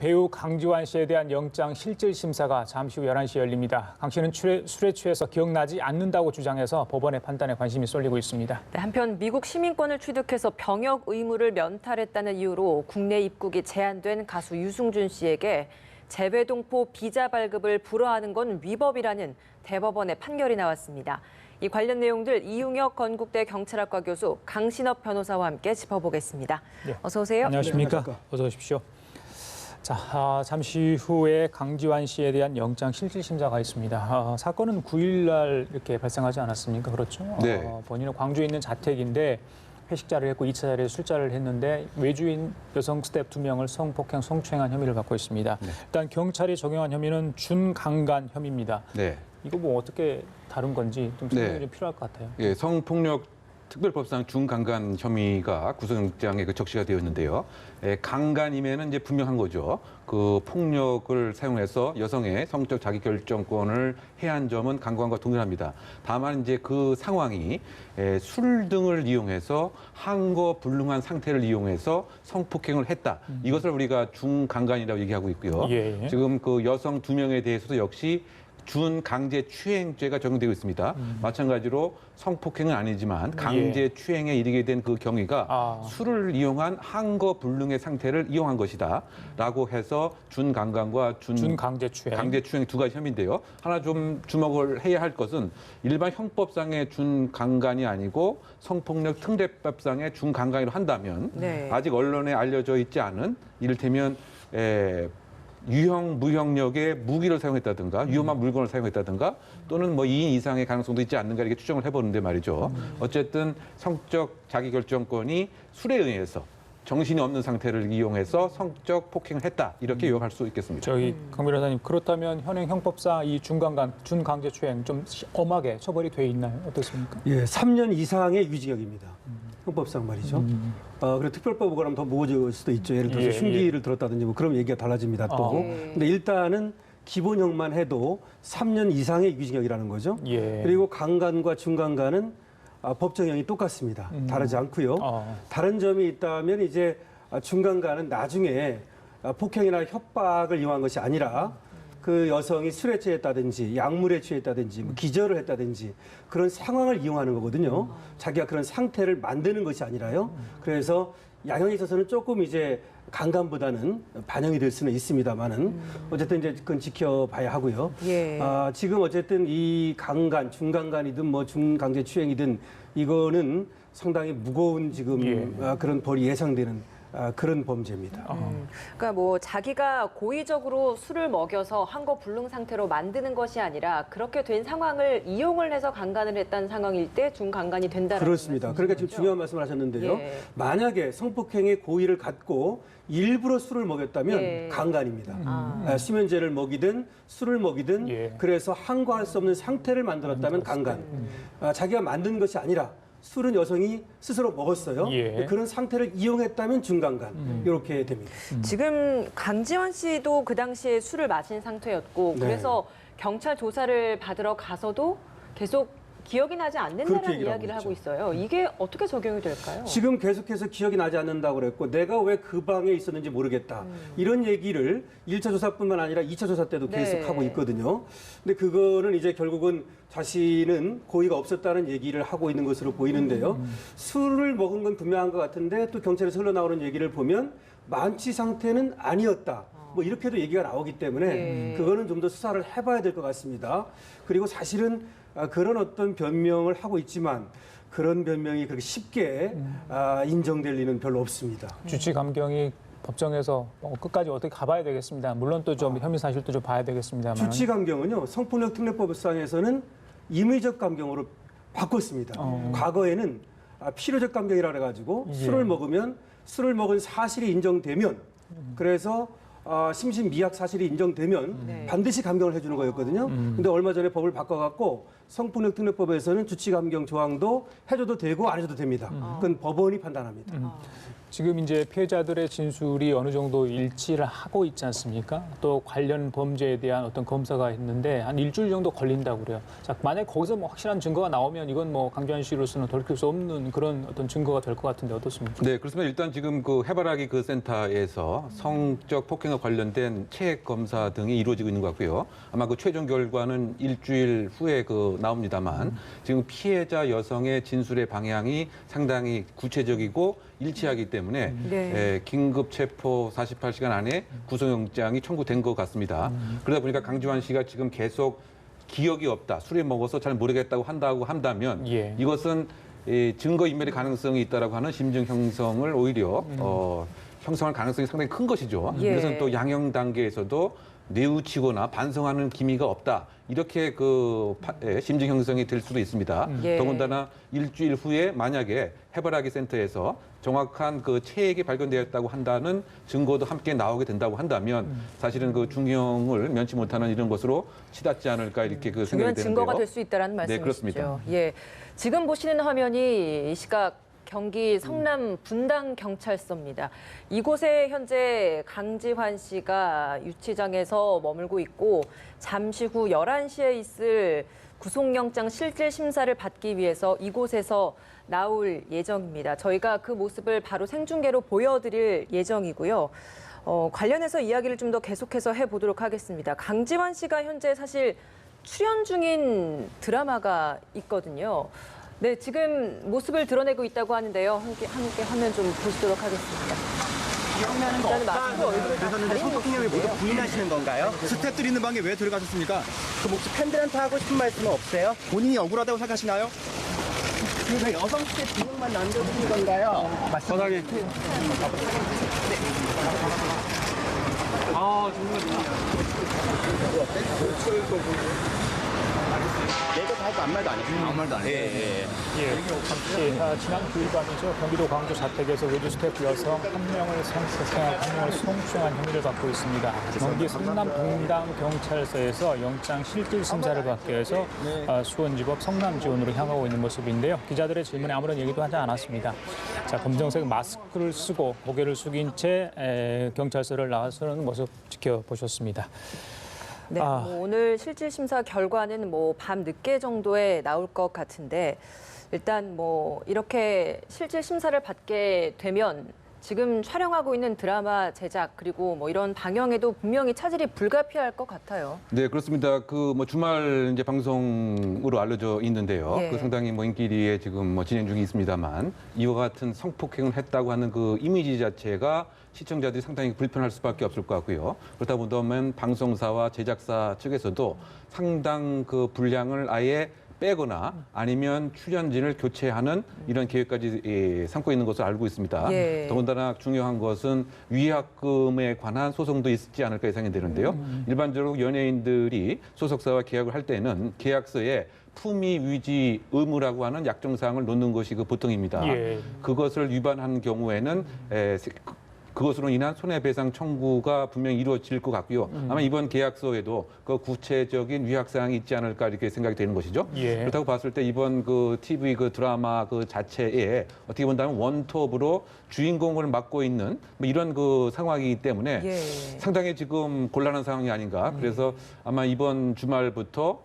배우 강지환 씨에 대한 영장 실질 심사가 잠시 후 11시에 열립니다. 강 씨는 술에 취해서 기억나지 않는다고 주장해서 법원의 판단에 관심이 쏠리고 있습니다. 네, 한편 미국 시민권을 취득해서 병역 의무를 면탈했다는 이유로 국내 입국이 제한된 가수 유승준 씨에게 재외동포 비자 발급을 불허하는 건 위법이라는 대법원의 판결이 나왔습니다. 이 관련 내용들 이용혁 건국대 경찰학과 교수 강신업 변호사와 함께 짚어보겠습니다. 네. 어서 오세요. 안녕하십니까? 어서 오십시오. 자, 잠시 후에 강지환 씨에 대한 영장 실질 심사가 있습니다. 사건은 9일 날 이렇게 발생하지 않았습니까? 그렇죠? 네. 본인은 광주에 있는 자택인데 회식자를 했고 2차 자리에 술자를 했는데 외주인 여성 스태프 2명을 성폭행, 성추행한 혐의를 받고 있습니다. 네. 일단 경찰이 적용한 혐의는 준강간 혐의입니다. 네. 이거 뭐 어떻게 다룬 건지 좀 설명이 좀 필요할 것 같아요. 예, 성폭력 특별법상 중강간 혐의가 구속영장에 적시가 되었는데요. 강간이면은 이제 분명한 거죠. 그 폭력을 사용해서 여성의 성적 자기결정권을 해한 점은 강간과 동일합니다. 다만 이제 그 상황이 술 등을 이용해서 항거불능한 상태를 이용해서 성폭행을 했다. 이것을 우리가 중강간이라고 얘기하고 있고요. 예. 지금 그 여성 2명에 대해서도 역시 준강제추행죄가 적용되고 있습니다. 마찬가지로 성폭행은 아니지만 강제추행에 이르게 된 그 경위가 술을 이용한 항거불능의 상태를 이용한 것이다 라고 해서 준강간과 준강제추행. 강제추행 두 가지 혐의인데요. 하나 좀 주목을 해야 할 것은 일반 형법상의 준강간이 아니고 성폭력 특례법상의 준강간으로 한다면 아직 언론에 알려져 있지 않은 이를테면 유형, 무형력의 무기를 사용했다든가 위험한 물건을 사용했다든가 또는 뭐 2인 이상의 가능성도 있지 않는가 이렇게 추정을 해보는데 말이죠. 어쨌든 성적 자기결정권이 술에 의해서 정신이 없는 상태를 이용해서 성적 폭행을 했다 이렇게 요약할 수 있겠습니다. 저희 강 변호사님 그렇다면 현행 형법상 이 중강간, 준강제추행 좀 엄하게 처벌이 돼 있나요? 어떻습니까? 예, 3년 이상의 유징역입니다. 형법상 말이죠. 그리고 특별법으로 그러면 더 무거워질 수도 있죠. 예를 들어서 흉기를 들었다든지 뭐 그런 얘기가 달라집니다. 또. 근데 일단은 기본형만 해도 3년 이상의 유징역이라는 거죠. 그리고 강간과 중강간은 법정형이 똑같습니다. 다르지 않고요. 다른 점이 있다면 이제 중강간은 나중에 폭행이나 협박을 이용한 것이 아니라 그 여성이 술에 취했다든지 약물에 취했다든지 뭐 기절을 했다든지 그런 상황을 이용하는 거거든요. 자기가 그런 상태를 만드는 것이 아니라요. 그래서 양형에 있어서는 조금 이제 강간보다는 반영이 될 수는 있습니다만은 어쨌든 이제 그건 지켜봐야 하고요. 지금 어쨌든 이 강간, 중강간이든 뭐 중강제추행이든 이거는 상당히 무거운 지금 그런 벌이 예상되는 그런 범죄입니다. 그러니까 뭐 자기가 고의적으로 술을 먹여서 항거불능 상태로 만드는 것이 아니라 그렇게 된 상황을 이용을 해서 강간을 했다는 상황일 때 중강간이 된다는 그렇습니다. 그러니까 지금 중요한 말씀을 하셨는데요. 만약에 성폭행의 고의를 갖고 일부러 술을 먹였다면 강간입니다. 수면제를 먹이든 술을 먹이든 그래서 항거할 수 없는 상태를 만들었다면 강간. 자기가 만든 것이 아니라 술은 여성이 스스로 먹었어요. 그런 상태를 이용했다면 중강간 이렇게 됩니다. 지금 강지환 씨도 그 당시에 술을 마신 상태였고 그래서 경찰 조사를 받으러 가서도 계속 기억이 나지 않는다는 이야기를 하고 있어요. 이게 어떻게 적용이 될까요? 지금 계속해서 기억이 나지 않는다고 그랬고 내가 왜 그 방에 있었는지 모르겠다. 이런 얘기를 1차 조사뿐만 아니라 2차 조사 때도 계속 하고 있거든요. 근데 그거는 이제 결국은 자신은 고의가 없었다는 얘기를 하고 있는 것으로 보이는데요. 술을 먹은 건 분명한 것 같은데 또 경찰에서 흘러나오는 얘기를 보면 만취 상태는 아니었다. 뭐 이렇게도 얘기가 나오기 때문에 그거는 좀 더 수사를 해봐야 될 것 같습니다. 그리고 사실은 그런 어떤 변명을 하고 있지만 그런 변명이 그렇게 쉽게 인정될 리는 별로 없습니다. 주치 감경이 법정에서 끝까지 어떻게 가봐야 되겠습니다. 물론 또 좀 혐의 사실도 좀 봐야 되겠습니다만. 주치 감경은요 성폭력 특례법상에서는 임의적 감경으로 바꿨습니다. 과거에는 필요적 감경이라 그래가지고 술을 먹으면 술을 먹은 사실이 인정되면 그래서 심신미약 사실이 인정되면 반드시 감경을 해주는 거였거든요. 근데 얼마 전에 법을 바꿔갖고 성폭력 특례법에서는 주치 감경 조항도 해줘도 되고 안 해줘도 됩니다. 그건 법원이 판단합니다. 지금 이제 피해자들의 진술이 어느 정도 일치를 하고 있지 않습니까? 또 관련 범죄에 대한 어떤 검사가 있는데 한 일주일 정도 걸린다고 그래요. 자, 만약 거기서 뭐 확실한 증거가 나오면 이건 뭐 강주환 씨로서는 돌이킬 수 없는 그런 어떤 증거가 될 것 같은데 어떻습니까? 네, 그렇습니다. 일단 지금 그 해바라기 그 센터에서 성적 폭행과 관련된 체액 검사 등이 이루어지고 있는 것 같고요. 아마 그 최종 결과는 일주일 후에 그 나옵니다만 지금 피해자 여성의 진술의 방향이 상당히 구체적이고 일치하기 때문에 네. 긴급 체포 48시간 안에 구속영장이 청구된 것 같습니다. 그러다 보니까 강주환 씨가 지금 계속 기억이 없다, 술에 먹어서 잘 모르겠다고 한다면 예. 이것은 증거 인멸의 가능성이 있다라고 하는 심증 형성을 오히려 형성할 가능성이 상당히 큰 것이죠. 예. 그래서 또 양형 단계에서도 뉘우치거나 반성하는 기미가 없다. 이렇게 심증 형성이 될 수도 있습니다. 예. 더군다나 일주일 후에 만약에 해바라기 센터에서 정확한 그 체액이 발견되었다고 한다는 증거도 함께 나오게 된다고 한다면 사실은 그 중형을 면치 못하는 이런 것으로 치닫지 않을까 이렇게 그 중요한 생각이 되는데요. 증거가 될 수 있다는 말씀이시죠. 네, 그렇습니다. 예, 지금 보시는 화면이 이 시각 경기 성남 분당 경찰서입니다. 이곳에 현재 강지환 씨가 유치장에서 머물고 있고 잠시 후 11시에 있을 구속영장 실질 심사를 받기 위해서 이곳에서 나올 예정입니다. 저희가 그 모습을 바로 생중계로 보여드릴 예정이고요. 관련해서 이야기를 좀 더 계속해서 해보도록 하겠습니다. 강지환 씨가 현재 사실 출연 중인 드라마가 있거든요. 네, 지금 모습을 드러내고 있다고 하는데요. 함께 화면 좀 보시도록 하겠습니다. 일단은 마스크 얼굴을 다 그래서는 성폭행을 모두 부인하시는 건가요? 스태프들 있는 방에 왜 들어가셨습니까? 그 혹시 팬들한테 하고 싶은 말씀은 없어요? 본인이 억울하다고 생각하시나요? 그 여성 스태프 2명만 남겨두신 건가요? 바닥에 내가 다 하고 아무 말도 안 했어요. 아무 말도 안 했어요. 지난 9일 밤이죠. 경기도 광주 자택에서 외주 스태프 여성 한 명을 성폭행한 한 명을 성추행한 혐의를 받고 있습니다. 경기 성남 분당 경찰서에서 영장 실질 심사를 받기 위해서 수원지법 성남지원으로 향하고 있는 모습인데요. 기자들의 질문에 아무런 얘기도 하지 않았습니다. 자, 검정색 마스크를 쓰고 고개를 숙인 채 경찰서를 나서는 모습 지켜보셨습니다. 네, 뭐 오늘 실질 심사 결과는 뭐 밤 늦게 정도에 나올 것 같은데 일단 뭐 이렇게 실질 심사를 받게 되면 지금 촬영하고 있는 드라마 제작 그리고 뭐 이런 방영에도 분명히 차질이 불가피할 것 같아요. 네, 그렇습니다. 그 뭐 주말 이제 방송으로 알려져 있는데요. 예. 그 상당히 뭐 인기리에 지금 뭐 진행 중에 있습니다만 이와 같은 성폭행을 했다고 하는 그 이미지 자체가 시청자들이 상당히 불편할 수밖에 없을 것 같고요. 그렇다 보면 방송사와 제작사 측에서도 상당 그 분량을 아예 빼거나 아니면 출연진을 교체하는 이런 계획까지 삼고 있는 것으로 알고 있습니다. 예. 더군다나 중요한 것은 위약금에 관한 소송도 있지 않을까 예상이 되는데요. 일반적으로 연예인들이 소속사와 계약을 할 때는 계약서에 품위 유지 의무라고 하는 약정사항을 놓는 것이 그 보통입니다. 예. 그것을 위반한 경우에는 그것으로 인한 손해배상 청구가 분명히 이루어질 것 같고요. 아마 이번 계약서에도 그 구체적인 위약사항이 있지 않을까 이렇게 생각이 되는 것이죠. 예. 그렇다고 봤을 때 이번 그 TV 그 드라마 그 자체에 어떻게 본다면 원톱으로 주인공을 맡고 있는 뭐 이런 그 상황이기 때문에 예. 상당히 지금 곤란한 상황이 아닌가. 그래서 아마 이번 주말부터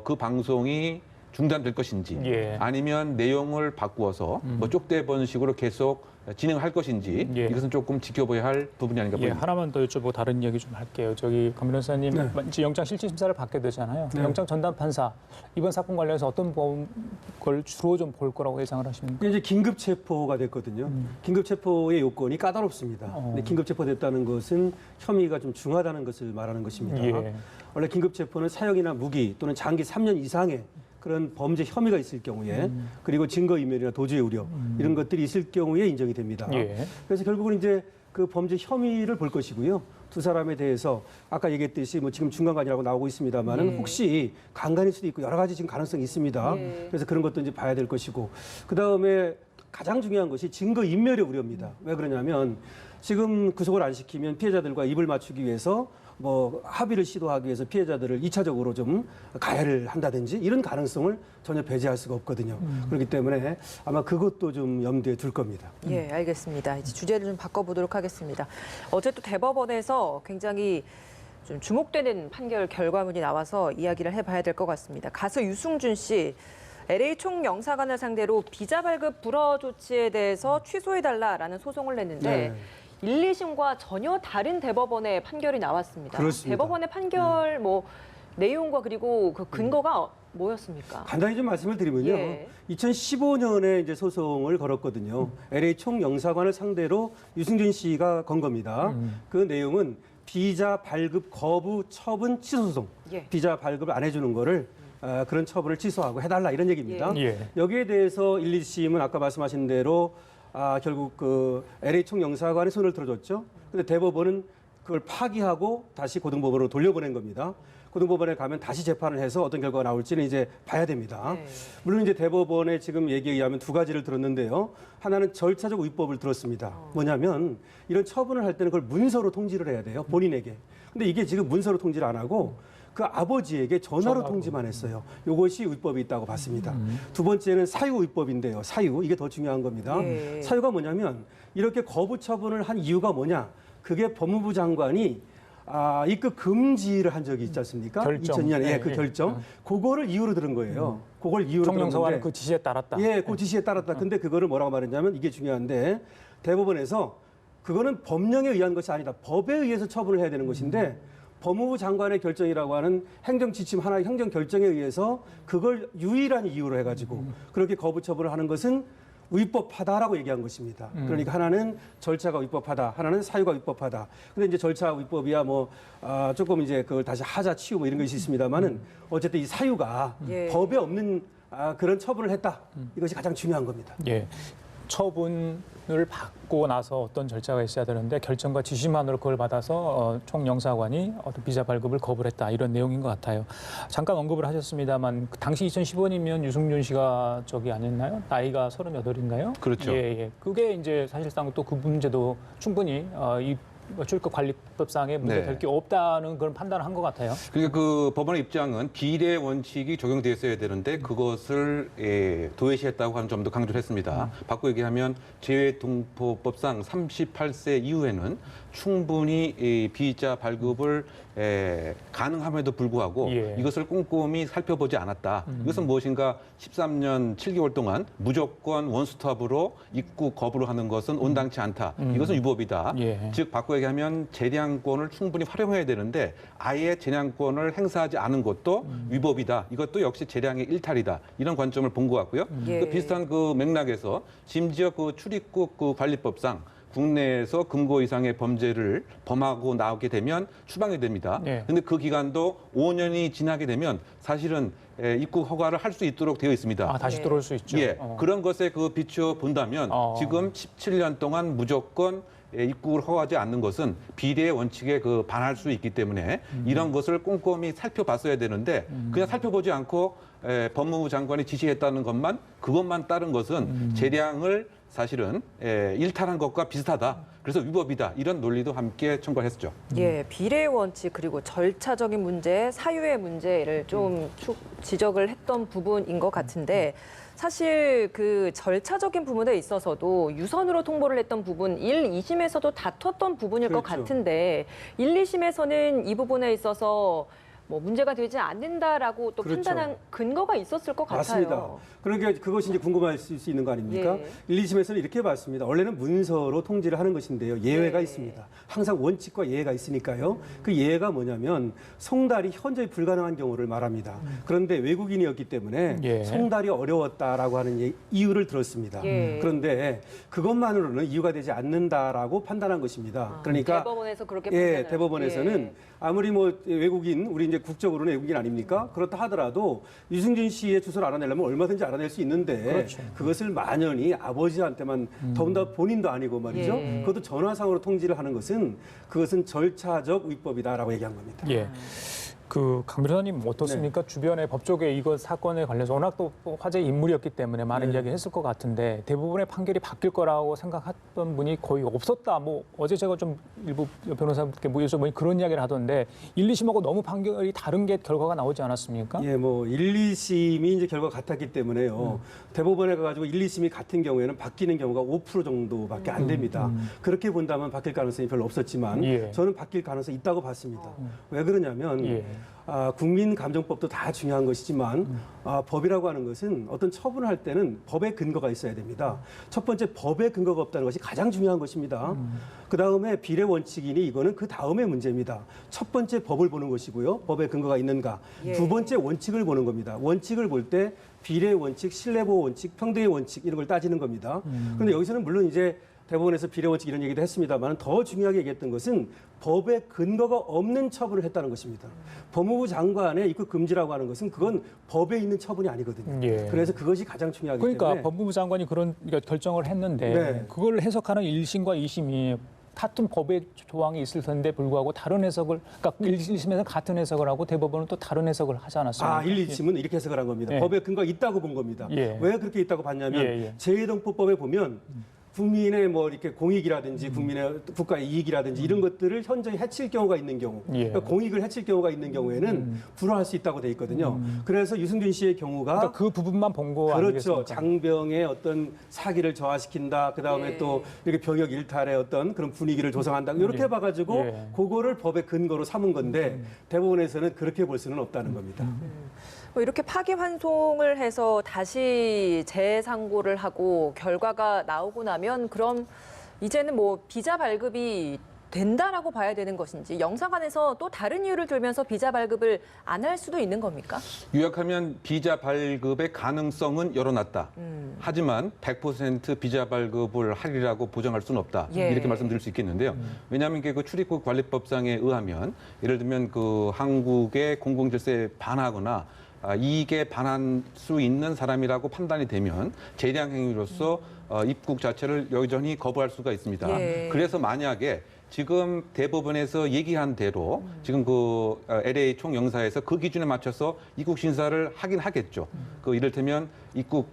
그 방송이 중단될 것인지 예. 아니면 내용을 바꾸어서 뭐 쪽대본 식으로 계속 진행할 것인지 예. 이것은 조금 지켜봐야 할 부분이 아닌가 예, 보입니다. 하나만 더 여쭤보고 다른 이야기 좀 할게요. 저기 강 변호사님, 네. 이제 영장 실질 심사를 받게 되잖아요. 네. 영장 전담 판사 이번 사건 관련해서 어떤 걸 주로 좀 볼 거라고 예상을 하십니까? 이제 긴급 체포가 됐거든요. 긴급 체포의 요건이 까다롭습니다. 근데 긴급 체포됐다는 것은 혐의가 좀 중하다는 것을 말하는 것입니다. 예. 원래 긴급 체포는 사형이나 무기 또는 장기 3년 이상의 그런 범죄 혐의가 있을 경우에 그리고 증거인멸이나 도주의 우려 이런 것들이 있을 경우에 인정이 됩니다. 예. 그래서 결국은 이제 그 범죄 혐의를 볼 것이고요. 두 사람에 대해서 아까 얘기했듯이 뭐 지금 중간간이라고 나오고 있습니다만은 혹시 강간일 수도 있고 여러 가지 지금 가능성이 있습니다. 그래서 그런 것도 이제 봐야 될 것이고 그 다음에 가장 중요한 것이 증거인멸의 우려입니다. 왜 그러냐면 지금 구속을 안 시키면 피해자들과 입을 맞추기 위해서 뭐 합의를 시도하기 위해서 피해자들을 2차적으로 좀 가해를 한다든지 이런 가능성을 전혀 배제할 수가 없거든요. 그렇기 때문에 아마 그것도 좀 염두에 둘 겁니다. 예, 알겠습니다. 이제 주제를 좀 바꿔보도록 하겠습니다. 어제 또 대법원에서 굉장히 좀 주목되는 판결 결과문이 나와서 이야기를 해봐야 될 것 같습니다. 가수 유승준 씨, LA 총영사관을 상대로 비자 발급 불허 조치에 대해서 취소해달라라는 소송을 냈는데 1, 2심과 전혀 다른 대법원의 판결이 나왔습니다. 그렇습니다. 대법원의 판결 뭐 내용과 그리고 그 근거가 뭐였습니까? 간단히 좀 말씀을 드리면요. 예. 2015년에 이제 소송을 걸었거든요. LA 총영사관을 상대로 유승준 씨가 건 겁니다. 그 내용은 비자 발급 거부 처분 취소 소송. 예. 비자 발급을 안 해주는 거를 그런 처분을 취소하고 해달라 이런 얘기입니다. 예. 여기에 대해서 1, 2심은 아까 말씀하신 대로 결국 그 LA 총영사관이 손을 들어줬죠. 근데 대법원은 그걸 파기하고 다시 고등법원으로 돌려보낸 겁니다. 고등법원에 가면 다시 재판을 해서 어떤 결과가 나올지는 이제 봐야 됩니다. 네. 물론 이제 대법원의 지금 얘기에 의하면 두 가지를 들었는데요. 하나는 절차적 위법을 들었습니다. 뭐냐면 이런 처분을 할 때는 그걸 문서로 통지를 해야 돼요. 본인에게. 근데 이게 지금 문서로 통지를 안 하고 그 아버지에게 전화로 통지만 했어요. 이것이 위법이 있다고 봤습니다. 두 번째는 사유 위법인데요. 사유, 이게 더 중요한 겁니다. 예. 사유가 뭐냐면 이렇게 거부 처분을 한 이유가 뭐냐. 그게 법무부 장관이 입국 금지를 한 적이 있지 않습니까? 결정. 2002년에 예, 그 예. 결정. 그거를 이유로 들은 거예요. 그걸 이유로 들은 총영사관은 건데. 그 지시에 따랐다. 예, 그 지시에 따랐다. 근데 그거를 뭐라고 말했냐면 이게 중요한데 대법원에서 그거는 법령에 의한 것이 아니다. 법에 의해서 처분을 해야 되는 것인데 법무부 장관의 결정이라고 하는 행정 지침 하나의 행정 결정에 의해서 그걸 유일한 이유로 해가지고 그렇게 거부 처분을 하는 것은 위법하다라고 얘기한 것입니다. 그러니까 하나는 절차가 위법하다, 하나는 사유가 위법하다. 근데 이제 절차 위법이야 조금 이제 그걸 다시 하자 치우 뭐 이런 것이 있습니다만은 어쨌든 이 사유가 예. 법에 없는 그런 처분을 했다. 이것이 가장 중요한 겁니다. 예. 처분을 받고 나서 어떤 절차가 있어야 되는데 결정과 지시만으로 그걸 받아서 총영사관이 어떤 비자 발급을 거부를 했다 이런 내용인 것 같아요. 잠깐 언급을 하셨습니다만 그 당시 2015년이면 유승준 씨가 저기 아니었나요? 나이가 38인가요? 그렇죠. 예, 예. 그게 이제 사실상 또 그 문제도 충분히 이 출입국관리법상에 문제될 게 없다는 그런 판단을 한 것 같아요. 그러니까 그 법원의 입장은 비례 원칙이 적용돼 있어야 되는데 그것을 도외시했다고 하는 점도 강조를 했습니다. 바꿔 얘기하면 재외동포법상 38세 이후에는 충분히 이 비자 발급을 가능함에도 불구하고 예. 이것을 꼼꼼히 살펴보지 않았다. 이것은 무엇인가 13년 7개월 동안 무조건 원스톱으로 입국 거부를 하는 것은 온당치 않다. 이것은 위법이다. 예. 즉 바꿔 얘기하면 재량권을 충분히 활용해야 되는데 아예 재량권을 행사하지 않은 것도 위법이다. 이것도 역시 재량의 일탈이다. 이런 관점을 본 것 같고요. 예. 그 비슷한 그 맥락에서 심지어 그 출입국 그 관리법상 국내에서 금고 이상의 범죄를 범하고 나오게 되면 추방이 됩니다. 그런데 그 기간도 5년이 지나게 되면 사실은 입국 허가를 할 수 있도록 되어 있습니다. 다시 예. 들어올 수 있죠. 예, 그런 것에 그 비추어 본다면 지금 17년 동안 무조건 입국을 허가하지 않는 것은 비례의 원칙에 그 반할 수 있기 때문에 이런 것을 꼼꼼히 살펴봤어야 되는데 그냥 살펴보지 않고 법무부 장관이 지시했다는 것만 그것만 따른 것은 재량을 사실은 일탈한 것과 비슷하다. 그래서 위법이다. 이런 논리도 함께 첨가했었죠. 예, 비례 원칙 그리고 절차적인 문제, 사유의 문제를 좀 지적을 했던 부분인 것 같은데 사실 그 절차적인 부분에 있어서도 유선으로 통보를 했던 부분 1, 2심에서도 다퉜던 부분일 것 그렇죠. 같은데 1, 2심에서는 이 부분에 있어서 뭐 문제가 되지 않는다라고 또 그렇죠. 판단한 근거가 있었을 것 맞습니다. 같아요. 그러니까 그것이 이제 궁금할 수 있는 거 아닙니까? 예. 1, 2심에서는 이렇게 봤습니다. 원래는 문서로 통지를 하는 것인데요. 예외가 예. 있습니다. 항상 원칙과 예외가 있으니까요. 그 예외가 뭐냐면 송달이 현저히 불가능한 경우를 말합니다. 그런데 외국인이었기 때문에 예. 송달이 어려웠다라고 하는 이유를 들었습니다. 예. 그런데 그것만으로는 이유가 되지 않는다라고 판단한 것입니다. 그러니까 대법원에서 그렇게 예, 판단을 대법원에서는 예. 아무리 뭐 외국인, 우리 이제 국적으로는 외국인 아닙니까? 그렇다 하더라도 유승준 씨의 주소를 알아내려면 얼마든지 알아낼 수 있는데 그렇죠. 그것을 만연히 아버지한테만 더군다나 본인도 아니고 말이죠. 예. 그것도 전화상으로 통지를 하는 것은 그것은 절차적 위법이다라고 얘기한 겁니다. 예. 강 변호사님 어떻습니까? 주변에 법조계 이거 사건에 관련해서 워낙 또 화제 인물이었기 때문에 많은 이야기 했을 것 같은데 대부분의 판결이 바뀔 거라고 생각했던 분이 거의 없었다. 뭐 어제 제가 좀 일부 변호사분께 여쭤보니 그런 이야기를 하던데 1, 2심하고 너무 판결이 다른 게 결과가 나오지 않았습니까? 예, 뭐 1, 2심이 이제 결과가 같았기 때문에요. 대법원에 가가지고 1, 2심이 같은 경우에는 바뀌는 경우가 5% 정도밖에 안 됩니다. 그렇게 본다면 바뀔 가능성이 별로 없었지만 예. 저는 바뀔 가능성이 있다고 봤습니다. 왜 그러냐면 예. 국민감정법도 다 중요한 것이지만 법이라고 하는 것은 어떤 처분을 할 때는 법의 근거가 있어야 됩니다. 첫 번째 법의 근거가 없다는 것이 가장 중요한 것입니다. 그다음에 비례 원칙이니 이거는 그 다음의 문제입니다. 첫 번째 법을 보는 것이고요. 법의 근거가 있는가. 예. 두 번째 원칙을 보는 겁니다. 원칙을 볼 때 비례 원칙, 신뢰보호 원칙, 평등의 원칙 이런 걸 따지는 겁니다. 그런데 여기서는 물론 이제 대법원에서 비례 원칙 이런 얘기도 했습니다만 더 중요하게 얘기했던 것은 법의 근거가 없는 처분을 했다는 것입니다. 법무부 장관의 입국 금지라고 하는 것은 그건 법에 있는 처분이 아니거든요. 예. 그래서 그것이 가장 중요하기 그러니까 때문에 법무부 장관이 그런 결정을 했는데 네. 그걸 해석하는 1심과 2심이 같은 법의 조항이 있을 텐데 불구하고 다른 해석을, 그러니까 1심에서 같은 해석을 하고 대법원은 또 다른 해석을 하지 않았습니까? 1, 2심은 이렇게 해석을 한 겁니다. 예. 법의 근거가 있다고 본 겁니다. 예. 왜 그렇게 있다고 봤냐면 예. 제2동법법에 보면 국민의 뭐 이렇게 공익이라든지 국민의 국가의 이익이라든지 이런 것들을 현저히 해칠 경우가 있는 경우, 예. 그러니까 공익을 해칠 경우가 있는 경우에는 불허할 수 있다고 돼 있거든요. 그래서 유승준 씨의 경우가 그러니까 그 부분만 본 거 그렇죠. 아니겠습니까? 장병의 어떤 사기를 저하시킨다. 그 다음에 예. 또 이렇게 병역 일탈의 어떤 그런 분위기를 조성한다. 이렇게 예. 봐가지고 예. 그거를 법의 근거로 삼은 건데 대법원에서는 그렇게 볼 수는 없다는 겁니다. 뭐 이렇게 파기환송을 해서 다시 재상고를 하고 결과가 나오고 나면 그럼 이제는 뭐 비자 발급이 된다라고 봐야 되는 것인지 영사관에서 또 다른 이유를 들면서 비자 발급을 안 할 수도 있는 겁니까? 요약하면 비자 발급의 가능성은 열어놨다. 하지만 100% 비자 발급을 하리라고 보장할 수는 없다. 예. 이렇게 말씀드릴 수 있겠는데요. 왜냐하면 이게 그 출입국 관리법상에 의하면 예를 들면 그 한국의 공공질서에 반하거나 이익에 반할 수 있는 사람이라고 판단이 되면 재량 행위로서 입국 자체를 여전히 거부할 수가 있습니다. 예. 그래서 만약에 지금 대법원에서 얘기한 대로 지금 그 LA 총영사에서 그 기준에 맞춰서 입국 심사를 하긴 하겠죠. 그 이를테면 입국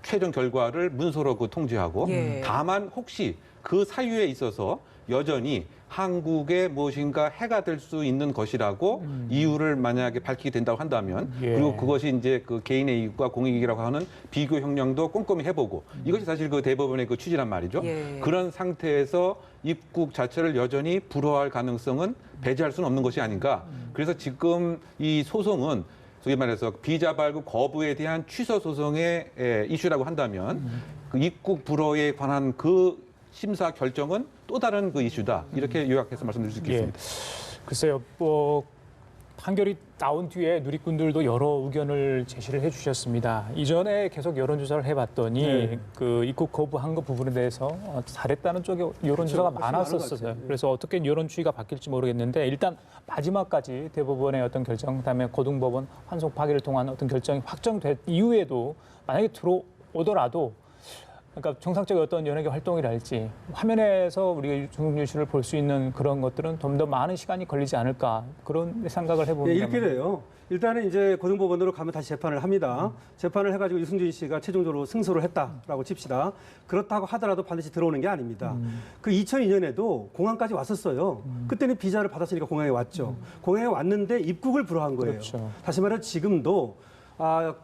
최종 결과를 문서로 그 통지하고 예. 다만 혹시 그 사유에 있어서 여전히 한국에 무엇인가 해가 될 수 있는 것이라고 이유를 만약에 밝히게 된다고 한다면 예. 그리고 그것이 이제 그 개인의 이익과 공익이라고 하는 비교 형량도 꼼꼼히 해보고 이것이 사실 그 대법원의 그 취지란 말이죠. 예. 그런 상태에서 입국 자체를 여전히 불허할 가능성은 배제할 수는 없는 것이 아닌가. 그래서 지금 이 소송은 소위 말해서 비자 발급 거부에 대한 취소 소송의 이슈라고 한다면 그 입국 불허에 관한 그 심사 결정은 또 다른 그 이슈다. 이렇게 요약해서 말씀드릴 수 있겠습니다. 예. 글쎄요, 뭐 판결이 나온 뒤에 누리꾼들도 여러 의견을 제시를 해주셨습니다. 이전에 계속 여론조사를 해봤더니 네. 그 입국 거부한 것 부분에 대해서 잘했다는 쪽에 여론조사가 그렇죠. 많았었어요. 네. 그래서 어떻게 여론 추이가 바뀔지 모르겠는데 일단 마지막까지 대법원의 어떤 결정, 그다음에 고등법원 환송 파기를 통한 어떤 결정이 확정된 이후에도 만약에 들어오더라도 그러니까 정상적인 어떤 연예계 활동이랄지 화면에서 우리가 유승준 씨를 볼 수 있는 그런 것들은 좀 더 많은 시간이 걸리지 않을까 그런 생각을 해봅니다. 예, 이렇게 돼요. 일단은 이제 고등법원으로 가면 다시 재판을 합니다. 재판을 해가지고 유승준 씨가 최종적으로 승소를 했다라고 칩시다. 그렇다고 하더라도 반드시 들어오는 게 아닙니다. 그 2002년에도 공항까지 왔었어요. 그때는 비자를 받았으니까 공항에 왔죠. 공항에 왔는데 입국을 불허한 거예요. 그렇죠. 다시 말해 지금도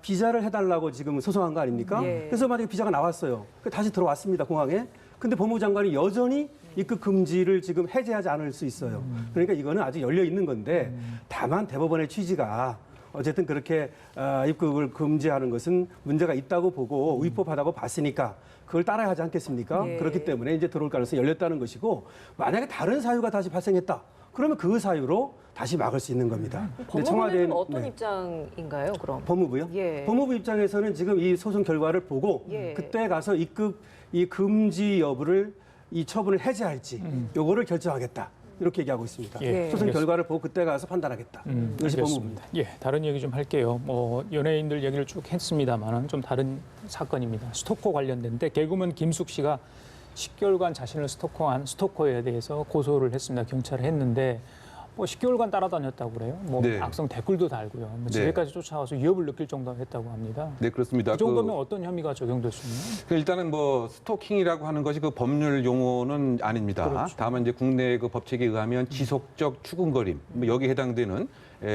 비자를 해달라고 지금 소송한 거 아닙니까? 예. 그래서 만약에 비자가 나왔어요. 다시 들어왔습니다, 공항에. 근데 법무부 장관이 여전히 입국 금지를 지금 해제하지 않을 수 있어요. 그러니까 이거는 아직 열려 있는 건데 다만 대법원의 취지가 어쨌든 그렇게 입국을 금지하는 것은 문제가 있다고 보고 위법하다고 봤으니까 그걸 따라야 하지 않겠습니까? 예. 그렇기 때문에 이제 들어올 가능성이 열렸다는 것이고 만약에 다른 사유가 다시 발생했다. 그러면 그 사유로 다시 막을 수 있는 겁니다. 근데 법무부는 어떤 네. 입장인가요, 그럼? 법무부요? 예. 법무부 입장에서는 지금 이 소송 결과를 보고 예. 그때 가서 입국 이 금지 여부를 이 처분을 해제할지 요거를 결정하겠다. 이렇게 얘기하고 있습니다. 예, 소송 알겠습니다. 결과를 보고 그때 가서 판단하겠다. 이것이 법무부입니다. 예, 다른 얘기 좀 할게요. 뭐 연예인들 얘기를 쭉 했습니다만은 좀 다른 사건입니다. 스토커 관련된데 개그맨 김숙 씨가 10개월간 자신을 스토커한 스토커에 대해서 고소를 했습니다. 경찰에 했는데 뭐 10개월간 따라다녔다고 그래요. 뭐 네. 악성 댓글도 달고요. 뭐 집에까지 쫓아와서 위협을 느낄 정도로 했다고 합니다. 네, 그렇습니다. 이 정도면 어떤 혐의가 적용될 수 있나요? 일단은 뭐 스토킹이라고 하는 것이 그 법률 용어는 아닙니다. 그렇죠. 다만 이제 국내 그 법칙에 의하면 지속적 추궁거림, 뭐 여기에 해당되는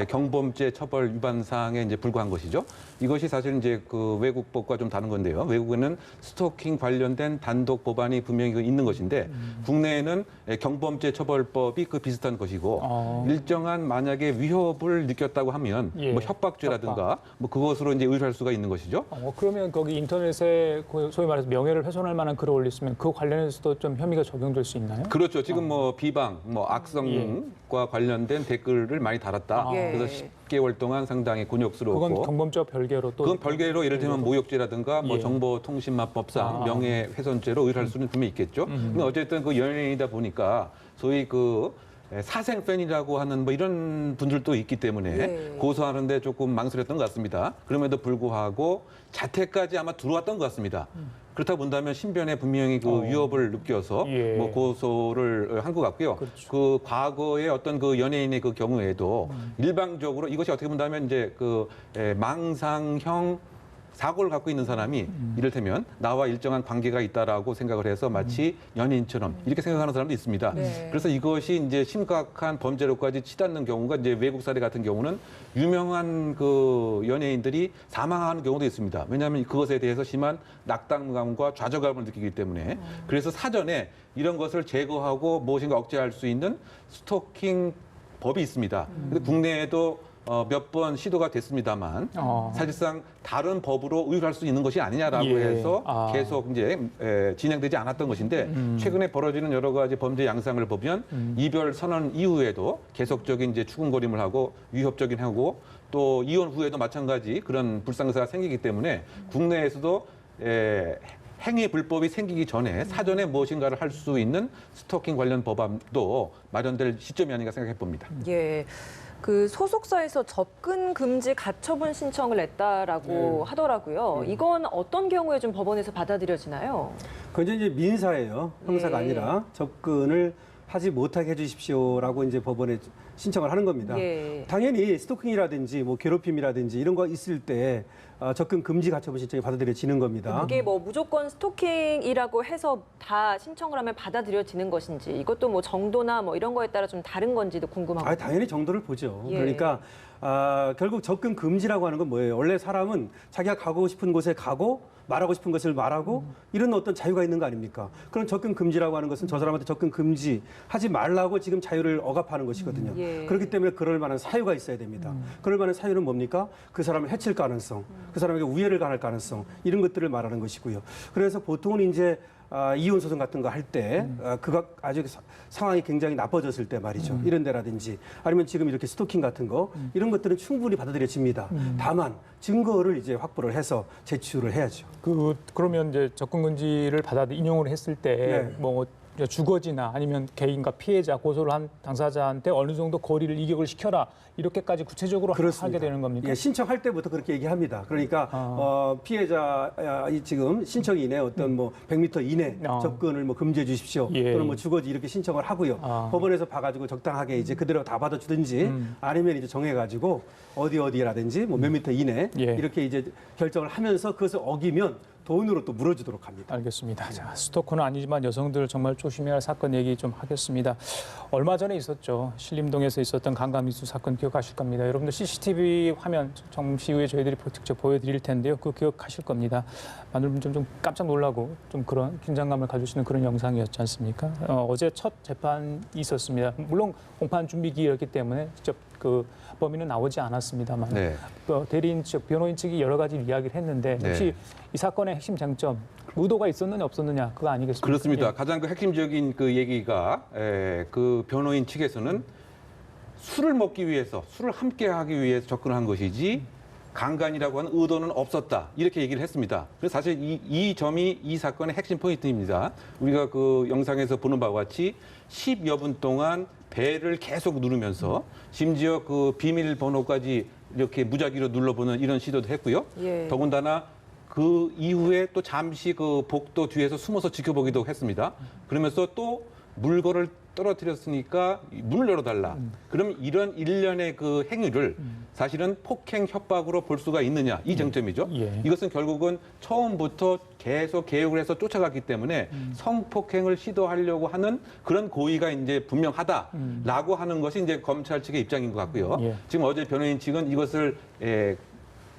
경범죄 처벌 위반 사항에 이제 불과한 것이죠. 이것이 사실 이제 그 외국법과 좀 다른 건데요. 외국에는 스토킹 관련된 단독 법안이 분명히 있는 것인데 국내에는 경범죄 처벌법이 그 비슷한 것이고 일정한 만약에 위협을 느꼈다고 하면 예. 뭐 협박죄라든가 뭐 그것으로 이제 의뢰할 수가 있는 것이죠. 그러면 거기 인터넷에 소위 말해서 명예를 훼손할 만한 글을 올렸으면 그 관련해서도 좀 혐의가 적용될 수 있나요? 그렇죠. 지금 뭐 비방, 뭐 악성과 관련된 댓글을 많이 달았다. 예. 그래서 10개월 동안 상당히 곤욕스러웠고. 그건 경범죄와 별개로 또 그건 별개로 예를 들면 모욕죄라든가 뭐 예. 정보통신망법상 명예훼손죄로 의뢰할 수는 분명히 있겠죠. 근데 어쨌든 그 연예인이다 보니까 소위 그 사생 팬이라고 하는 뭐 이런 분들도 있기 때문에 예. 고소하는데 조금 망설였던 것 같습니다. 그럼에도 불구하고 자택까지 아마 들어왔던 것 같습니다. 그렇다 본다면 신변에 분명히 그 위협을 느껴서 예. 뭐 고소를 한 것 같고요. 그렇죠. 그 과거의 어떤 그 연예인의 그 경우에도 일방적으로 이것이 어떻게 본다면 이제 그 망상형 사고를 갖고 있는 사람이 이를테면 나와 일정한 관계가 있다라고 생각을 해서 마치 연인처럼 이렇게 생각하는 사람도 있습니다. 네. 그래서 이것이 이제 심각한 범죄로까지 치닫는 경우가 이제 외국 사례 같은 경우는 유명한 그 연예인들이 사망하는 경우도 있습니다. 왜냐하면 그것에 대해서 심한 낙담감과 좌절감을 느끼기 때문에 그래서 사전에 이런 것을 제거하고 무엇인가 억제할 수 있는 스토킹 법이 있습니다. 근데 국내에도 몇 번 시도가 됐습니다만 사실상 다른 법으로 의율할 수 있는 것이 아니냐라고 예. 해서 계속 이제 진행되지 않았던 것인데 최근에 벌어지는 여러 가지 범죄 양상을 보면 이별 선언 이후에도 계속적인 이제 추궁거림을 하고 위협적인 하고 또 이혼 후에도 마찬가지 그런 불상사가 생기기 때문에 국내에서도 행위 불법이 생기기 전에 사전에 무엇인가를 할 수 있는 스토킹 관련 법안도 마련될 시점이 아닌가 생각해 봅니다. 예. 그 소속사에서 접근 금지 가처분 신청을 냈다라고 하더라고요. 이건 어떤 경우에 좀 법원에서 받아들여지나요? 그건 이제 민사예요. 형사가 예. 아니라 접근을 하지 못하게 해주십시오라고 이제 법원에 신청을 하는 겁니다. 예. 당연히 스토킹이라든지 뭐 괴롭힘이라든지 이런 거 있을 때 접근 금지 가처분 신청이 받아들여지는 겁니다. 그게 뭐 무조건 스토킹이라고 해서 다 신청을 하면 받아들여지는 것인지 이것도 뭐 정도나 뭐 이런 거에 따라 좀 다른 건지도 궁금하고. 당연히 정도를 보죠. 예. 그러니까 결국 접근 금지라고 하는 건 뭐예요? 원래 사람은 자기가 가고 싶은 곳에 가고 말하고 싶은 것을 말하고 이런 어떤 자유가 있는 거 아닙니까? 그럼 접근 금지라고 하는 것은 저 사람한테 접근 금지 하지 말라고 지금 자유를 억압하는 것이거든요. 예. 그렇기 때문에 그럴 만한 사유가 있어야 됩니다. 그럴 만한 사유는 뭡니까? 그 사람을 해칠 가능성, 그 사람에게 우애를 가할 가능성 이런 것들을 말하는 것이고요. 그래서 보통은 이제 이혼 소송 같은 거 할 때 그가 아주 상황이 굉장히 나빠졌을 때 말이죠. 이런 데라든지 아니면 지금 이렇게 스토킹 같은 거 이런 것들은 충분히 받아들여집니다. 다만 증거를 이제 확보를 해서 제출을 해야죠. 그러면 이제 접근 금지를 인용을 했을 때 네. 뭐 주거지나 아니면 개인과 피해자 고소를 한 당사자한테 어느 정도 거리를 이격을 시켜라 이렇게까지 구체적으로 하게 되는 겁니까? 예, 신청할 때부터 그렇게 얘기합니다. 그러니까 피해자 지금 신청인의 어떤 뭐 100m 이내 접근을 뭐 금지해 주십시오. 예. 또는 뭐 주거지 이렇게 신청을 하고요. 법원에서 봐가지고 적당하게 이제 그대로 다 받아주든지 아니면 이제 정해가지고 어디라든지 뭐 몇 미터 이내 예. 이렇게 이제 결정을 하면서 그것을 어기면 돈으로 또 물어주도록 합니다. 알겠습니다. 자, 스토커는 아니지만 여성들 정말 조심해야 할 사건 얘기 좀 하겠습니다. 얼마 전에 있었죠. 신림동에서 있었던 강간미수 사건 기억하실 겁니다. 여러분들 CCTV 화면 정시 후에 저희들이 직접 보여드릴 텐데요. 그거 기억하실 겁니다. 많은 분들 좀 깜짝 놀라고 좀 그런 긴장감을 가지시는 그런 영상이었지 않습니까? 어제 첫 재판이 있었습니다. 물론 공판 준비기였기 때문에 직접 그 범인은 나오지 않았습니다만 네. 대리인 측, 변호인 측이 여러 가지 이야기를 했는데 혹시 네. 이 사건의 핵심 쟁점 의도가 있었느냐 없었느냐 그거 아니겠습니까? 그렇습니다. 예. 가장 그 핵심적인 그 얘기가 그 변호인 측에서는 술을 먹기 위해서 술을 함께 하기 위해서 접근한 것이지 강간이라고 하는 의도는 없었다 이렇게 얘기를 했습니다. 그래서 사실 이 점이 이 사건의 핵심 포인트입니다. 우리가 그 영상에서 보는 바와 같이 10여 분 동안 배를 계속 누르면서 심지어 그 비밀번호까지 이렇게 무작위로 눌러보는 이런 시도도 했고요. 예. 더군다나 그 이후에 또 잠시 그 복도 뒤에서 숨어서 지켜보기도 했습니다. 그러면서 또 물건을 떨어뜨렸으니까 문을 열어달라. 그럼 이런 일련의 그 행위를 사실은 폭행 협박으로 볼 수가 있느냐 이 쟁점이죠. 예. 이것은 결국은 처음부터 계속 계획을 해서 쫓아갔기 때문에 성폭행을 시도하려고 하는 그런 고의가 이제 분명하다라고 하는 것이 이제 검찰 측의 입장인 것 같고요. 예. 지금 어제 변호인 측은 이것을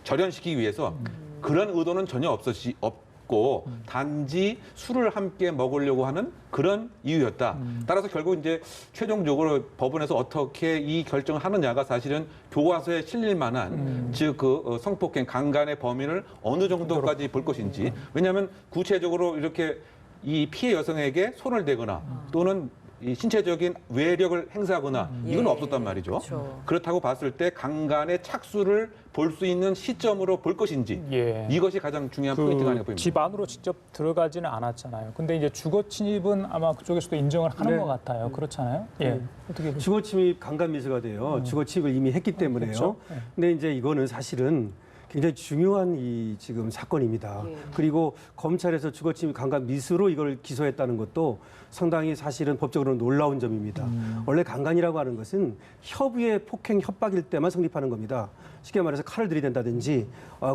절연시키기 위해서 그런 의도는 전혀 없고 단지 술을 함께 먹으려고 하는 그런 이유였다. 따라서 결국 이제 최종적으로 법원에서 어떻게 이 결정을 하느냐가 사실은 교과서에 실릴 만한 즉 그 성폭행 강간의 범인을 어느 정도까지 볼 것인지. 왜냐하면 구체적으로 이렇게 이 피해 여성에게 손을 대거나 또는 이 신체적인 외력을 행사하거나 이건 없었단 말이죠. 그렇죠. 그렇다고 봤을 때 강간의 착수를 볼 수 있는 시점으로 볼 것인지 예. 이것이 가장 중요한 포인트가 아닐까 보입니다. 집 안으로 직접 들어가지는 않았잖아요. 근데 이제 주거 침입은 아마 그쪽에서도 인정을 하는 네. 것 같아요. 그렇잖아요. 예. 네. 어떻게 주거 침입 강간 미수가 돼요. 주거 침입을 이미 했기 때문에요. 그렇죠. 네. 근데 이제 이거는 사실은 굉장히 중요한 이 지금 사건입니다. 예. 그리고 검찰에서 주거 침입 강간 미수로 이걸 기소했다는 것도 상당히 사실은 법적으로 놀라운 점입니다. 원래 강간이라고 하는 것은 협의의 폭행 협박일 때만 성립하는 겁니다. 쉽게 말해서 칼을 들이댄다든지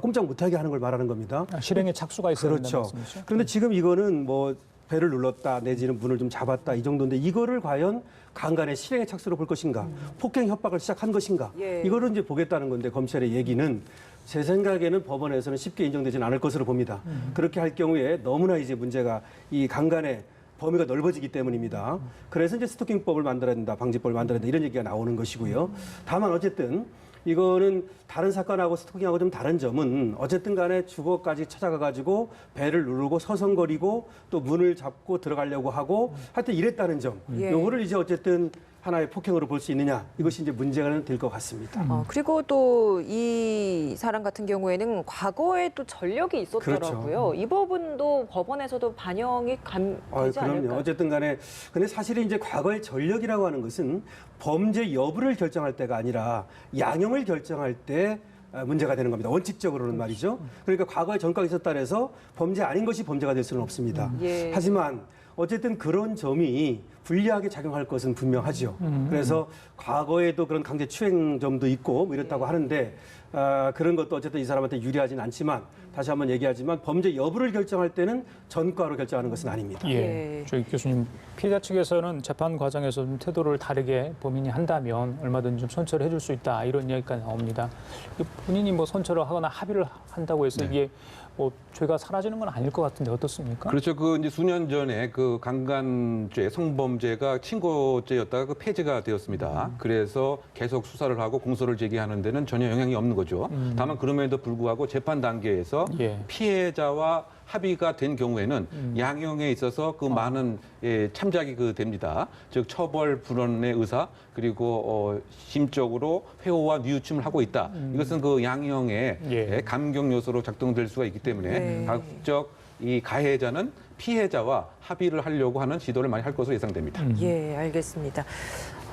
꼼짝 못하게 하는 걸 말하는 겁니다. 실행에 착수가 있어야 그렇죠. 된다는 말씀이죠? 그런데 지금 이거는 뭐 배를 눌렀다 내지는 문을 좀 잡았다 이 정도인데 이거를 과연 강간의 실행의 착수로 볼 것인가, 폭행 협박을 시작한 것인가, 예. 이거를 이제 보겠다는 건데 검찰의 얘기는 제 생각에는 법원에서는 쉽게 인정되지는 않을 것으로 봅니다. 그렇게 할 경우에 너무나 이제 문제가 이 강간의 범위가 넓어지기 때문입니다. 그래서 이제 스토킹법을 만들어야 된다, 방지법을 만들어야 된다 이런 얘기가 나오는 것이고요. 다만 어쨌든 이거는 다른 사건하고 스토킹하고 좀 다른 점은 어쨌든 간에 주거까지 찾아가가지고 배를 누르고 서성거리고 또 문을 잡고 들어가려고 하고 하여튼 이랬다는 점. 예. 요거를 이제 어쨌든 하나의 폭행으로 볼 수 있느냐 이것이 이제 문제가 될 것 같습니다. 그리고 또 이 사람 같은 경우에는 과거에 또 전력이 있었더라고요. 이 부분도 법원에서도 반영이 되지 그럼요. 않을까요? 어쨌든 간에 근데 사실은 이제 과거의 전력이라고 하는 것은 범죄 여부를 결정할 때가 아니라 양형을 결정할 때 문제가 되는 겁니다. 원칙적으로는 말이죠. 그러니까 과거에 전과가 있었다 해서 범죄 아닌 것이 범죄가 될 수는 없습니다. 예. 하지만 어쨌든 그런 점이 불리하게 작용할 것은 분명하죠. 그래서 과거에도 그런 강제 추행점도 있고 뭐 이렇다고 하는데 그런 것도 어쨌든 이 사람한테 유리하진 않지만 다시 한번 얘기하지만 범죄 여부를 결정할 때는 전과로 결정하는 것은 아닙니다. 예. 저희 교수님, 피해자 측에서는 재판 과정에서 좀 태도를 다르게 범인이 한다면 얼마든지 좀 선처를 해줄 수 있다 이런 이야기가 나옵니다. 본인이 뭐 선처를 하거나 합의를 한다고 해서 이게 뭐 죄가 사라지는 건 아닐 것 같은데 어떻습니까? 그렇죠. 그 이제 수년 전에 그 강간죄, 성범죄가 친고죄였다가 그 폐지가 되었습니다. 그래서 계속 수사를 하고 공소를 제기하는 데는 전혀 영향이 없는 거죠. 다만 그럼에도 불구하고 재판 단계에서 예. 피해자와 합의가 된 경우에는 양형에 있어서 그 많은 참작이 됩니다. 즉 처벌 불원의 의사 그리고 심적으로 회호와 뉘우침을 하고 있다. 이것은 그 양형의 예. 감경 요소로 작동될 수가 있기 때문에 네. 각적 이 가해자는 피해자와 합의를 하려고 하는 시도를 많이 할 것으로 예상됩니다. 예, 알겠습니다.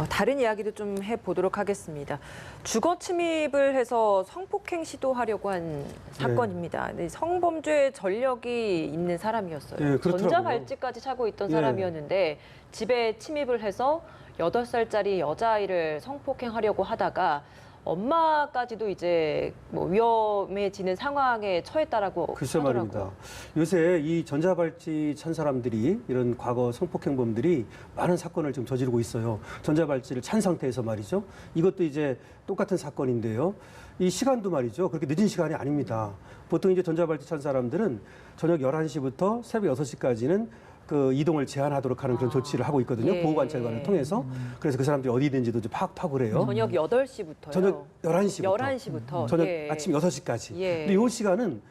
다른 이야기도 좀 해보도록 하겠습니다. 주거 침입을 해서 성폭행 시도하려고 한 사건입니다. 네, 성범죄 전력이 있는 사람이었어요. 예, 그렇더라고요. 전자발찌까지 차고 있던 예. 사람이었는데 집에 침입을 해서 8살짜리 여자아이를 성폭행하려고 하다가 엄마까지도 이제 뭐 위험해지는 상황에 처했다라고 글쎄 하더라고요. 말입니다. 요새 이 전자발찌 찬 사람들이 이런 과거 성폭행범들이 많은 사건을 지금 저지르고 있어요. 전자발찌를 찬 상태에서 말이죠. 이것도 이제 똑같은 사건인데요. 이 시간도 말이죠. 그렇게 늦은 시간이 아닙니다. 보통 이제 전자발찌 찬 사람들은 저녁 11시부터 새벽 6시까지는 그 이동을 제한하도록 하는 그런 조치를 하고 있거든요. 예. 보호관찰관을 통해서. 그래서 그 사람들이 어디 있는지도 이제 파악을 해요. 저녁 8시부터요. 저녁 11시부터. 11시부터. 저녁 예. 아침 6시까지. 예. 근데 이 시간은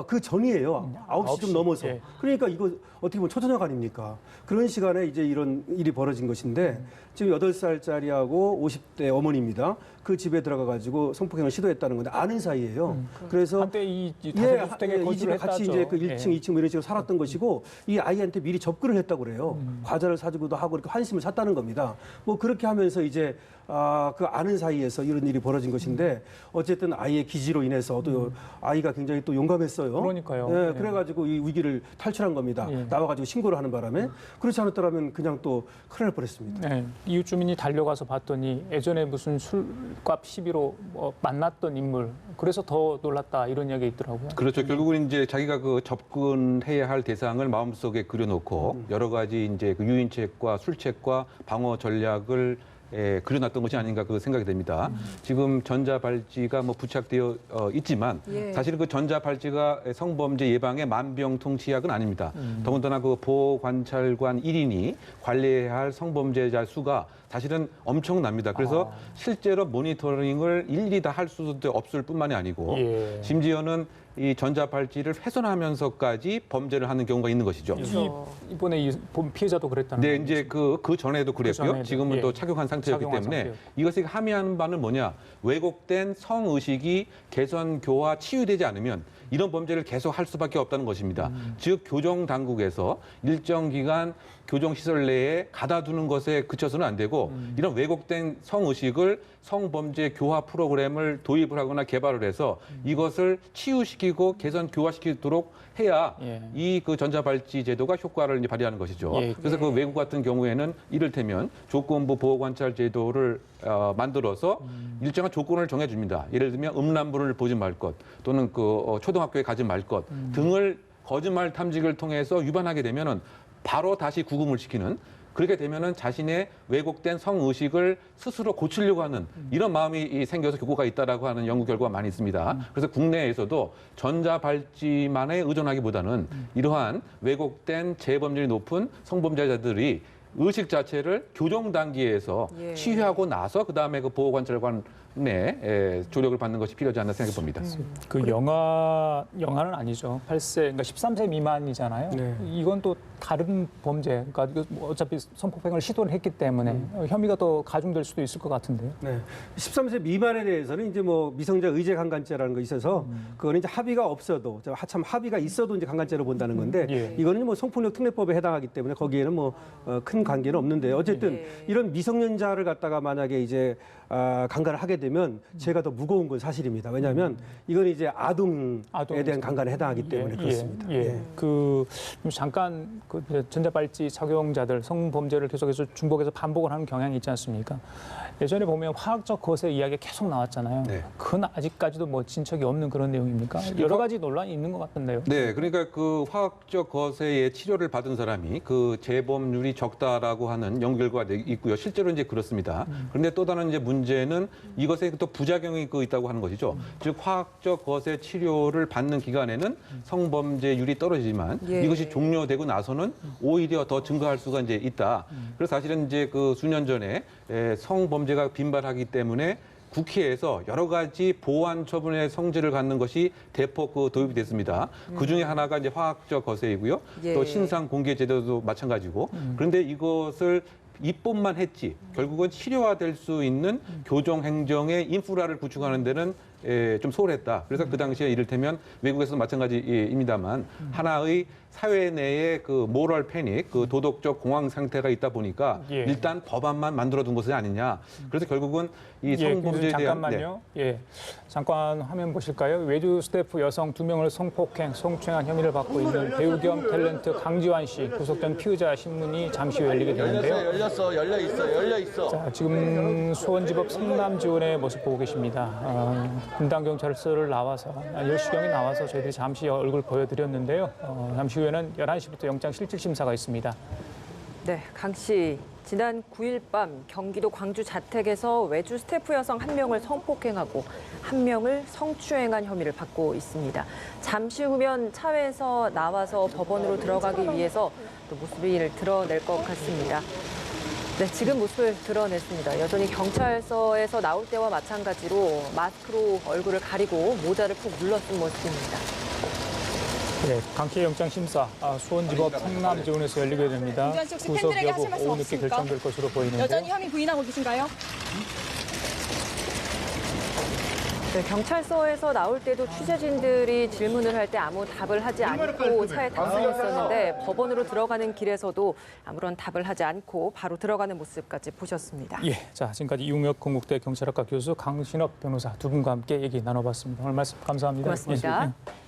그 전이에요. 9시 좀 9시. 넘어서. 예. 그러니까 이거 어떻게 보면 초저녁 아닙니까? 그런 시간에 이제 이런 일이 벌어진 것인데 지금 8살짜리하고 50대 어머니입니다. 그 집에 들어가가지고 성폭행을 시도했다는 건데 아는 사이예요. 그래서 한때 이 다세대에 이 집에 같이 이제 그 1층, 2층 뭐 이런 식으로 살았던 것이고 이 아이한테 미리 접근을 했다고 그래요. 과자를 사주기도 하고 이렇게 환심을 샀다는 겁니다. 뭐 그렇게 하면서 이제 그 아는 사이에서 이런 일이 벌어진 것인데 어쨌든 아이의 기지로 인해서 또 아이가 굉장히 또 용감했어요. 그러니까요. 네, 예. 그래가지고 이 위기를 탈출한 겁니다. 예. 나와가지고 신고를 하는 바람에 그렇지 않았더라면 그냥 또 큰일 날 뻔했습니다. 네, 이웃 주민이 달려가서 봤더니 예전에 무슨 술값 시비로 만났던 인물, 그래서 더 놀랐다 이런 이야기 있더라고요. 그렇죠. 결국은 이제 자기가 그 접근해야 할 대상을 마음속에 그려놓고 여러 가지 이제 그 유인책과 술책과 방어 전략을 그려놨던 것이 아닌가 그 생각이 됩니다. 지금 전자발찌가 뭐 부착되어 있지만 예. 사실 그 전자발찌가 성범죄 예방의 만병통치약은 아닙니다. 더군다나 그 보호관찰관 1인이 관리해야 할 성범죄자 수가 사실은 엄청납니다. 그래서 실제로 모니터링을 일일이 다 할 수도 없을 뿐만이 아니고 예. 심지어는 이 전자발찌를 훼손하면서까지 범죄를 하는 경우가 있는 것이죠. 이번에 이 피해자도 그랬다는 네, 거죠. 이제 그 전에도 그랬고요. 전에도, 지금은 예. 또 착용한 상태였기 착용한 때문에 상태였고. 이것이 함의하는 바는 뭐냐? 왜곡된 성의식이 개선, 교화, 치유되지 않으면 이런 범죄를 계속 할 수밖에 없다는 것입니다. 즉 교정 당국에서 일정 기간 교정 시설 내에 가다두는 것에 그쳐서는 안 되고 이런 왜곡된 성의식을 성범죄 교화 프로그램을 도입을 하거나 개발을 해서 이것을 치유시키고 개선 교화시키도록 해야 예. 이 그 전자발찌 제도가 효과를 이제 발휘하는 것이죠. 예. 그래서 그 외국 같은 경우에는 이를테면 조건부 보호관찰 제도를 만들어서 일정한 조건을 정해줍니다. 예를 들면 음란물을 보지 말 것 또는 그 초등학교에 가지 말 것 등을 거짓말 탐지기를 통해서 위반하게 되면은 바로 다시 구금을 시키는, 그렇게 되면은 자신의 왜곡된 성의식을 스스로 고치려고 하는 이런 마음이 생겨서 교과가 있다라고 하는 연구 결과가 많이 있습니다. 그래서 국내에서도 전자발찌만에 의존하기보다는 이러한 왜곡된 재범률이 높은 성범죄자들이 의식 자체를 교정 단계에서 예. 치유하고 나서 그다음에 그 보호관찰관의 조력을 받는 것이 필요하지 않나 생각해 봅니다. 그 영아는 아니죠. 8세, 그러니까 13세 미만이잖아요. 네. 이건 또 다른 범죄, 그러니까 이거 뭐 어차피 성폭행을 시도를 했기 때문에 혐의가 더 가중될 수도 있을 것 같은데요. 네. 13세 미만에 대해서는 이제 뭐 미성자 의제 강간죄라는 거 있어서 그거는 이제 합의가 없어도 참 합의가 있어도 이제 강간죄로 본다는 건데 예. 이거는 뭐 성폭력 특례법에 해당하기 때문에 거기에는 뭐 큰 관계는 없는데 어쨌든 예. 이런 미성년자를 갖다가 만약에 이제 강간을 하게 되면 죄가 더 무거운 건 사실입니다. 왜냐하면 이건 이제 아동에 대한 강간에 해당하기 때문에 그렇습니다. 예. 그 잠깐 그 전자발찌 착용자들 성범죄를 계속해서 중복해서 반복을 하는 경향이 있지 않습니까? 예전에 보면 화학적 거세 이야기 계속 나왔잖아요. 네. 그건 아직까지도 뭐 진척이 없는 그런 내용입니까? 여러 가지 논란이 있는 것 같던데요. 네, 그러니까 그 화학적 거세의 치료를 받은 사람이 그 재범률이 적다라고 하는 연구 결과가 있고요. 실제로 이제 그렇습니다. 그런데 또 다른 이제 문제는 이것에 또 부작용이 있다고 하는 것이죠. 즉 화학적 거세 치료를 받는 기간에는 성범죄율이 떨어지지만 예. 이것이 종료되고 나서는 오히려 더 증가할 수가 이제 있다. 그래서 사실은 이제 그 수년 전에 성범죄가 빈발하기 때문에 국회에서 여러 가지 보완 처분의 성질을 갖는 것이 대폭 도입이 됐습니다. 그 중에 하나가 이제 화학적 거세이고요. 예. 또 신상 공개 제도도 마찬가지고. 그런데 이것을 입법만 했지 결국은 실효화될 수 있는 교정 행정의 인프라를 구축하는 데는 좀 소홀했다. 그래서 그 당시에 이를테면 외국에서도 마찬가지입니다만 하나의 사회 내에 그 모럴 패닉, 그 도덕적 공황 상태가 있다 보니까 예. 일단 법안만 만들어둔 것이 아니냐. 그래서 결국은 이 성범죄에 대한 잠깐만요. 예, 잠깐 화면 보실까요? 외주 스태프 여성 2명을 성폭행, 성추행한 혐의를 받고 있는 배우 겸 탤런트 강지환 씨 구속된 피의자 신문이 잠시 후에 열리게 되는데요. 열려 있어. 자, 지금 수원지법 성남지원의 모습 보고 계십니다. 분당경찰서를 나와서 10시경에 나와서 저희들이 잠시 얼굴 보여드렸는데요. 잠시 후에는 11시부터 영장 실질 심사가 있습니다. 네, 강 씨. 지난 9일 밤 경기도 광주 자택에서 외주 스태프 여성 1명을 성폭행하고 1명을 성추행한 혐의를 받고 있습니다. 잠시 후면 차회에서 나와서 법원으로 들어가기 위해서 또 모습을 드러낼 것 같습니다. 네, 지금 모습을 드러냈습니다. 여전히 경찰서에서 나올 때와 마찬가지로 마스크로 얼굴을 가리고 모자를 푹 눌러쓴 모습입니다. 네, 강씨 영장 심사 수원지법 성남지원에서 열리게 됩니다. 김지환 씨 혹시 구속 팬들에게 여부 하실 말씀 오후 늦게 없습니까? 결정될 것으로 보이는데요. 여전히 혐의 부인하고 계신가요? 네, 경찰서에서 나올 때도 취재진들이 질문을 할 때 아무 답을 하지 않고 차에 탑승해 있었는데 법원으로 들어가는 길에서도 아무런 답을 하지 않고 바로 들어가는 모습까지 보셨습니다. 예, 자 지금까지 이웅혁 건국대 경찰학과 교수 강신업 변호사 두 분과 함께 얘기 나눠봤습니다. 오늘 말씀 감사합니다. 고맙습니다. 예.